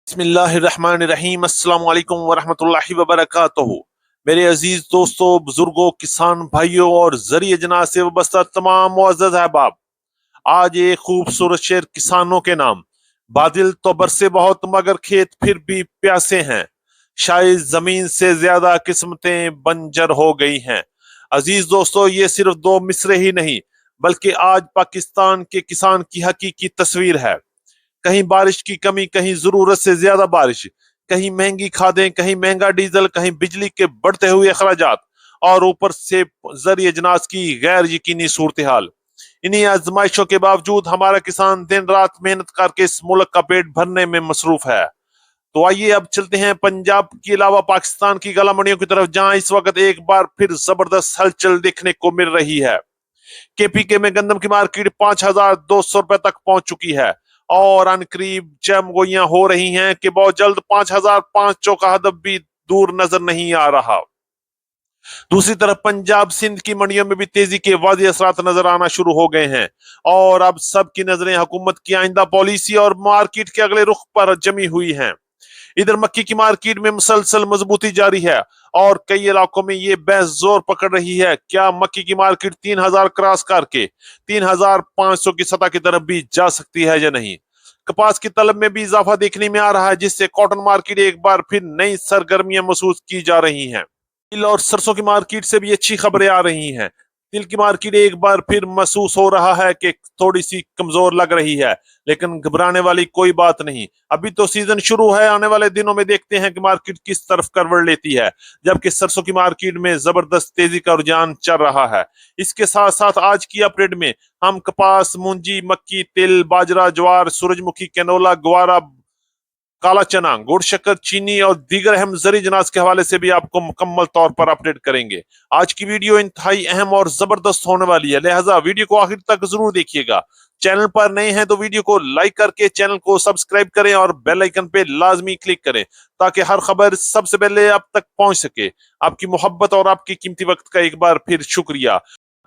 बिस्मिल्लाहिर्रहमानिर्रहीम अस्सलाम वालेकुम वरहमतुल्लाहि वबरकातुहू। मेरे अजीज दोस्तों, बुजुर्गों, किसान भाइयों और जरिए जना से वाबस्ता तमाम मुअज़्ज़ज़ अहबाब, आज एक खूबसूरत शेर किसानों के नाम। बादल तो बरसे बहुत मगर खेत फिर भी प्यासे हैं। शायद जमीन से ज्यादा किस्मतें बंजर हो गई हैं। अजीज दोस्तों, ये सिर्फ दो मिसरे ही नहीं बल्कि आज पाकिस्तान के किसान की हकीकी तस्वीर है। कहीं बारिश की कमी, कहीं जरूरत से ज्यादा बारिश, कहीं महंगी खादें, कहीं महंगा डीजल, कहीं बिजली के बढ़ते हुए अखराजात और ऊपर से जरिए जनाज की गैर यकीनी सूरत हाल। इन्हीं आजमाइशों के बावजूद हमारा किसान दिन रात मेहनत करके इस मुल्क का पेट भरने में मसरूफ है। तो आइए अब चलते हैं पंजाब के अलावा पाकिस्तान की गला मंडियों की तरफ, जहां इस वक्त एक बार फिर जबरदस्त हलचल देखने को मिल रही है। केपीके में गंदम की मार्केट 5,200 रुपए तक पहुंच चुकी है और अनकरीब जमगोइयां हो रही हैं कि बहुत जल्द 5,500 का हदफ भी दूर नजर नहीं आ रहा। दूसरी तरफ पंजाब सिंध की मंडियों में भी तेजी के वादी असरात नजर आना शुरू हो गए हैं और अब सबकी नजरें हुकूमत की आइंदा पॉलिसी और मार्केट के अगले रुख पर जमी हुई हैं। इधर मक्की की मार्केट में मुसलसल मजबूती जारी है और कई इलाकों में ये बहस जोर पकड़ रही है, क्या मक्की की मार्केट 3,000 क्रॉस करके 3,500 की सतह की तरफ भी जा सकती है या नहीं। कपास की तलब में भी इजाफा देखने में आ रहा है, जिससे कॉटन मार्केट एक बार फिर नई सरगर्मियां महसूस की जा रही हैं। तिल और सरसों की मार्केट से भी अच्छी खबरें आ रही हैं। तिल की मार्केट एक बार फिर महसूस हो रहा है कि थोड़ी सी कमजोर लग रही है, लेकिन घबराने वाली कोई बात नहीं। अभी तो सीजन शुरू है, आने वाले दिनों में देखते हैं कि मार्केट किस तरफ करवट लेती है। जबकि सरसों की मार्केट में जबरदस्त तेजी का रुझान चल रहा है। इसके साथ साथ आज की अपडेट में हम कपास, मूंजी, मक्की, तिल, बाजरा, ज्वार, सूरजमुखी, कैनोला, ग्वारा, काला चना, गुड़, शक्कर, चीनी और दीगर अहम जरी जनाज के हवाले से भी आपको मुकम्मल तौर पर अपडेट करेंगे। आज की वीडियो इंतहाई अहम और जबरदस्त होने वाली है, लिहाजा वीडियो को आखिर तक जरूर देखिएगा। चैनल पर नए हैं तो वीडियो को लाइक करके चैनल को सब्सक्राइब करें और बेल आइकन पे लाजमी क्लिक करें ताकि हर खबर सबसे पहले आप तक पहुंच सके। आपकी मोहब्बत और आपकी कीमती वक्त का एक बार फिर शुक्रिया।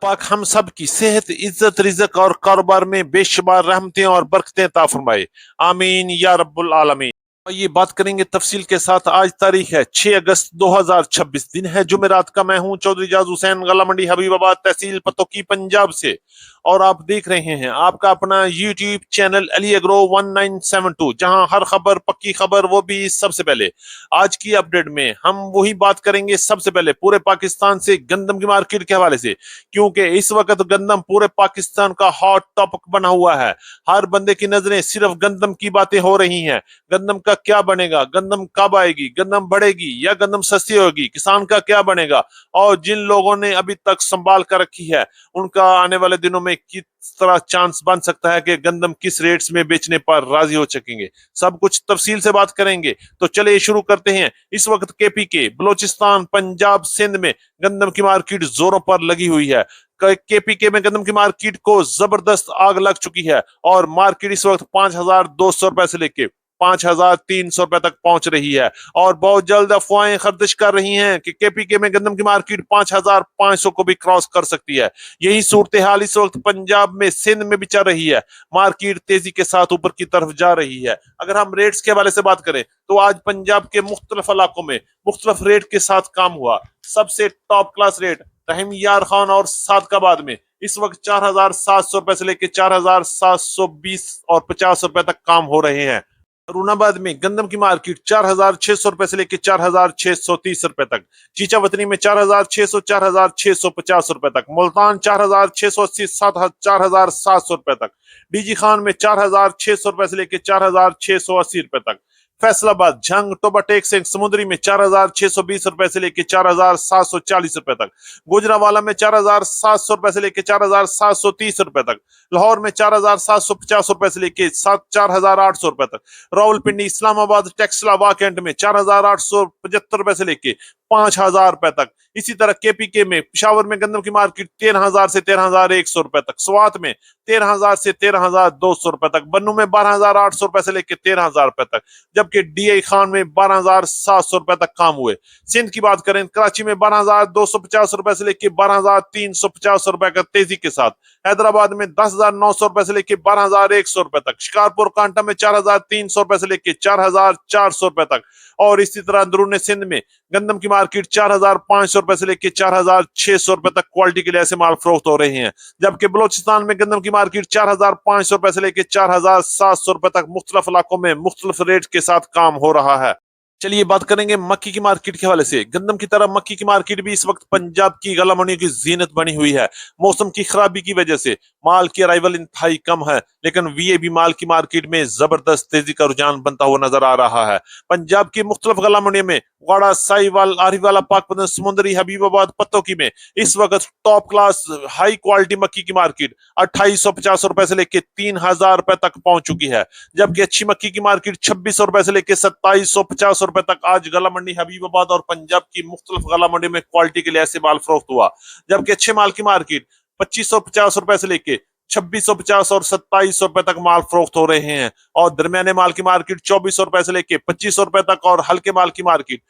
पाक हम सब की सेहत, इज्जत, रिजक और कारोबार में बेशुमार रहमतें और बरकतें अता फरमाए। आमीन या रब्बुल आलमीन। ये बात करेंगे तफसील के साथ। आज तारीख है 6 अगस्त 2026, दिन है जुमेरात का। मैं हूं चौधरी जाज हुसैन, गला मंडी हबीबाबाद, तहसील पतोकी, पंजाब से। और आप देख रहे हैं आपका अपना यूट्यूब चैनल अली एग्रो 1972, जहां हर खबर पक्की खबर, वो भी सबसे पहले। आज की अपडेट में हम वही बात करेंगे सबसे पहले पूरे पाकिस्तान से गंदम की मार्केट के हवाले से, क्योंकि इस वक्त गंदम पूरे पाकिस्तान का हॉट टॉपिक बना हुआ है। हर बंदे की नजरें सिर्फ गंदम की बातें हो रही हैं। गंदम का क्या बनेगा, गंदम कब आएगी, गंदम बढ़ेगी या गंदम सस्ती होगी, किसान का क्या बनेगा। और जिन लोगों ने अभी तक संभाल कर रखी है, उनका आने वाले दिनों में किस तरह चांस बन सकता है कि गंदम किस रेट्स में बेचने पर राजी हो सकेंगे, सब कुछ तफसील से बात करेंगे। तो चलिए शुरू करते हैं। इस वक्त केपीके, बलोचिस्तान, पंजाब, सिंध में गंदम की मार्केट जोरों पर लगी हुई है। केपीके में गंदम की मार्केट को जबरदस्त आग लग चुकी है और मार्केट इस वक्त 5,200 रुपए से लेके 5,300 रुपए तक पहुंच रही है। और बहुत जल्द अफवाहें गर्दिश कर रही हैं कि केपीके में गंदम की मार्केट 5,500 को भी क्रॉस कर सकती है। यही सूरत हाल इस वक्त पंजाब में, सिंध में भी चल रही है। मार्केट तेजी के साथ ऊपर की तरफ जा रही है। अगर हम रेट्स के हवाले से बात करें तो आज पंजाब के मुख्तलिफ इलाकों में मुख्तलिफ रेट के साथ काम हुआ। सबसे टॉप क्लास रेट रहीम यार खान और सादकाबाद में इस वक्त 4,700 रुपए से लेकर 4,720 और 50 रुपए तक काम हो रहे हैं। अरुणाबाद में गंदम की मार्केट 4,600 रुपए से लेकर 4,630 रुपए तक। चीचावतनी में 4,600, 4,650 रुपए तक। मुल्तान 4,680, 4,700 रुपए तक। डीजी खान में 4,600 रुपए से लेकर 4,680 रुपए तक। फैसलाबाद, झंग, टोबाटेक से समुद्री में 4,620 रुपए से लेकर 4,740 रुपए तक। गुजरावाला में 4,700 रुपए से लेकर 4,730 रुपए तक। लाहौर में 4,750 रुपए से लेकर 4,800 रुपए तक। रावलपिंडी, इस्लामाबाद, टेक्सला, वाकंड में 4,875 रुपए से लेके 5,000 रुपए तक। इसी तरह केपीके में, पिशावर में गंदम की मार्केट 13,000 से 13,100 रुपए तक। स्वात में 13,000 से 13,200 रुपए तक। बन्नू में 12,800 रुपए से लेकर 13,000 रुपए तक। जब जबकि DI खान में 12,700 रुपए तक काम हुए। सिंध की बात करें, कराची में 12,250 रुपए से लेकर 12,350 रुपए का तेजी के साथ, हैदराबाद में 10,900 रुपए से लेकर 12,100 रुपए तक, शिकारपुर कांटा में 4,300 रुपए से लेकर 4,400 रुपए तक, और इसी तरह अंदरून सिंध में गंदम की मार्केट 4,500 रुपए से लेकर 4,600 रुपए तक क्वालिटी के लिए ऐसे माल फरोख्त हो रहे हैं। जबकि बलोचिस्तान में गंदम की मार्केट 4,500 रुपए से लेकर 4,700 रुपए तक मुख्तलिफ इलाकों में मुख्तलिफ रेट के साथ काम हो रहा है। चलिए बात करेंगे मक्की की मार्केट के हवाले से। गंदम की तरह मक्की की मार्केट भी इस वक्त पंजाब की गला मंडियों की जीनत बनी हुई है। मौसम की खराबी की वजह से माल की अराइवल इंतहाई कम है, लेकिन VAB माल की मार्केट में जबरदस्त तेजी का रुझान बनता हुआ नजर आ रहा है। पंजाब की मुख्तलिफ गला मंडियों में वाड़ा, साहिवाल, आरिफवाला, पाकपतन, समुंदरी, हबीबाबाद, पत्तोकी में इस वक्त टॉप क्लास हाई क्वालिटी मक्की की मार्केट 2,850 रुपए से लेकर 3,000 रुपए तक पहुंच चुकी है। जबकि अच्छी मक्की की मार्केट 2,600 रुपए से लेकर 2,750 रुपए तक आज गला मंडी हबीबाबाद और पंजाब की मुख्तलिफ गला मंडी में क्वालिटी के लिए ऐसे माल फरोख्त हुआ। जबकि अच्छे माल की मार्केट 2,550 रुपए से लेके 2,650 और 2,700 रुपए तक माल फरोख्त हो रहे हैं, और दरमियाने माल की मार्केट 2,400 रुपए से लेके 2,500 रुपए तक, और हल्के माल की मार्केट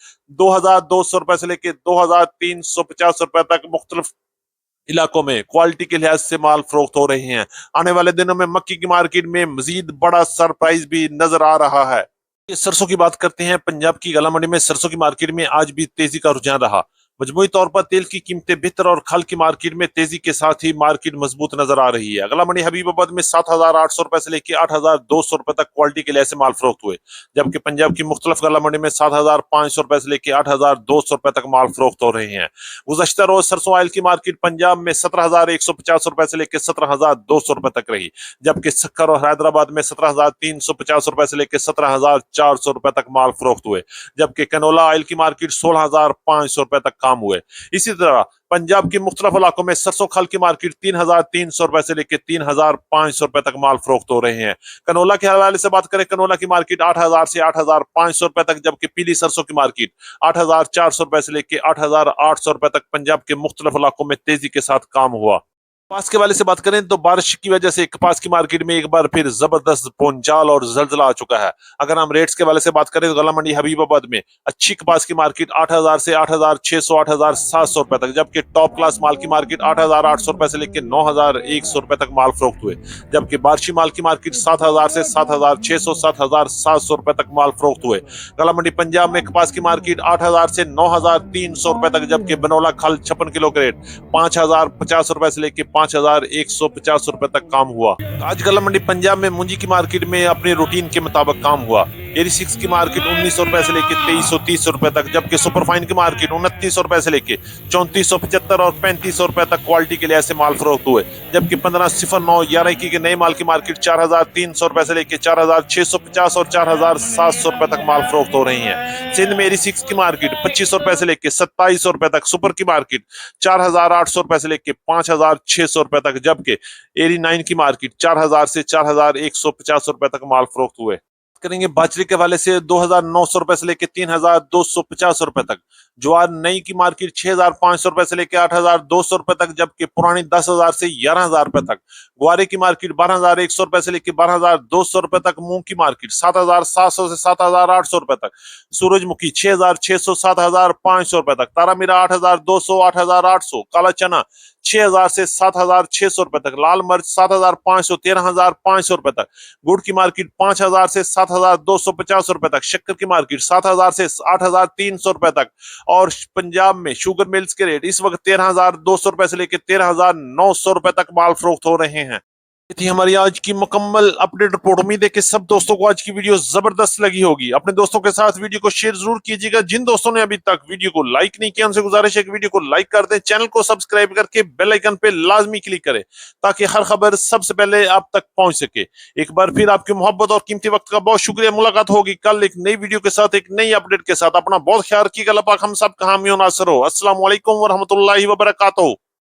2,200 रुपए से लेके 2,350 रुपए तक मुख्तलिफ इलाकों में क्वालिटी के लिहाज से माल फरोख्त हो रहे हैं। आने वाले दिनों में मक्की की मार्केट में मजीद बड़ा सरप्राइज भी नजर आ रहा है। सरसों की बात करते हैं। पंजाब की गला मंडी में सरसों की मार्केट में आज भी तेजी का रुझान रहा। मजमूई तौर पर तेल की कीमतें बेहतर और खल की मार्केट में तेजी के साथ ही मार्केट मजबूत नजर आ रही है। गला मंडी हबीबाबाद में 7,800 रुपए से लेकर 8,200 रुपए तक क्वालिटी के लिए ऐसे माल फरोख्त हुए। जबकि पंजाब की मुख्तलिफ गला मंडी में 7,500 रुपए से लेकर 8,200 रुपए तक माल फरोख्त हो रहे हैं। गुज़श्ता रोज सरसों ऑयल की मार्केट पंजाब में 17,150 रुपए से लेकर 17,200 रुपए तक रही। जबकि सक्कर और हैदराबाद में 17,350 रुपए से लेकर 17,400 रुपए तक माल फरोख्त हुए। जबकि कनोला ऑयल की मार्केट 16,500 रुपए तक काम हुए। इसी तरह पंजाब के मुख्तलिफ इलाकों में सरसों खल की मार्केट 3,300 रुपए से लेकर 3,500 रुपए तक माल फरोख्त हो रहे हैं। कनोला के हवाले से बात करें, कनोला की मार्केट 8,000 से 8,500 रुपए तक, जबकि पीली सरसों की मार्केट 8,400 रुपए से लेकर 8,800 रुपए तक पंजाब के मुख्तलिफ इलाकों में तेजी के साथ काम हुआ। कपास के वाले से बात करें तो बारिश की वजह से कपास की मार्केट में एक बार फिर जबरदस्त पूंजाल और जलजला आ चुका है। अगर हम रेट्स के वाले से बात करें तो गला मंडी हबीबाबाद में अच्छी कपास की मार्केट 8,000 से 8,600 8,700 रुपए तक, जबकि टॉप क्लास माल की मार्केट 8,800 रुपए से लेकर 9,100 रुपए तक माल फरोख्त हुए। जबकि बारिशी माल की मार्केट 7,000 से 7,600 7,700 रुपए तक माल फरोख्त हुए। गला मंडी पंजाब में कपास की मार्केट 8,000 से 9,300 रुपए तक, जबकि बनोला खल 56 किलो के रेट 5,050 रुपए से लेकर 5,150 रुपए तक काम हुआ। आज गला मंडी पंजाब में मुंजी की मार्केट में अपने रूटीन के मुताबिक काम हुआ। एरी 6 की मार्केट 1,900 रुपए से लेकर 2,330 रुपए तक, जबकि सुपरफाइन की मार्केट 2,900 रुपए से लेकर 3,475 और 3,500 रुपए तक क्वालिटी के लिए ऐसे माल फरोख्त हुए। जबकि 1509 11 के नए माल की मार्केट 4,300 रुपए से लेकर 4,650 और 4,700 रुपए तक माल फरोख्त हो रही है। सिंध में एरी 6 की मार्केट 2,500 रुपए से लेकर 2,700 रुपए तक, सुपर की मार्केट 4,800 रुपए से लेकर 5,600 रुपए तक, जबकि एरी 9 की मार्केट 4,000 से 4,150 रुपए तक माल फरोख्त हुए। करेंगे बाजरे के वाले से 2,900 रुपए से लेकर 3,250 रुपए तक। ज्वार नई की मार्केट 6,500 रुपए से लेकर 8,200 रुपए तक, जबकि पुरानी 10,000 से 11,000 रुपए तक। ग्वारे की मार्केट 12,100 रुपए से लेकर 12,200 रुपए तक। मूंग की मार्केट 7,700 से 7,800 रुपए तक। सूरजमुखी 6,600 7,500 रुपए तक। तारा मीरा 8,200 8,800। काला चना 6,000 से 7,600 रुपए तक। लाल मिर्च 7,500 13,500 रुपए तक। गुड़ की मार्केट 5,000 से 7,250 रुपए तक। शक्कर की मार्केट 7,000 से 8,300 रुपए तक। और पंजाब में शुगर मिल्स के रेट इस वक्त 13,200 रुपए से लेकर 13,900 रुपए तक माल फरोख्त हो रहे हैं। ये थी हमारी आज की मुकम्मल अपडेट रिपोर्ट। उम्मीद है कि सब दोस्तों को आज की वीडियो जबरदस्त लगी होगी। अपने दोस्तों के साथ वीडियो को शेयर जरूर कीजिएगा। जिन दोस्तों ने अभी तक वीडियो को लाइक नहीं किया उनसे गुजारिश है कि वीडियो को लाइक कर दें, चैनल को सब्सक्राइब करके बेल आइकन पे लाजमी क्लिक करें ताकि हर खबर सबसे पहले आप तक पहुंच सके। एक बार फिर आपकी मोहब्बत और कीमती वक्त का बहुत शुक्रिया। मुलाकात होगी कल एक नई वीडियो के साथ, एक नई अपडेट के साथ। अपना बहुत ख्याल रखिएगा। अल्लाह पाक हम सब का हामी और नासर हो। अस्सलाम वालेकुम व रहमतुल्लाहि व बरकातहू।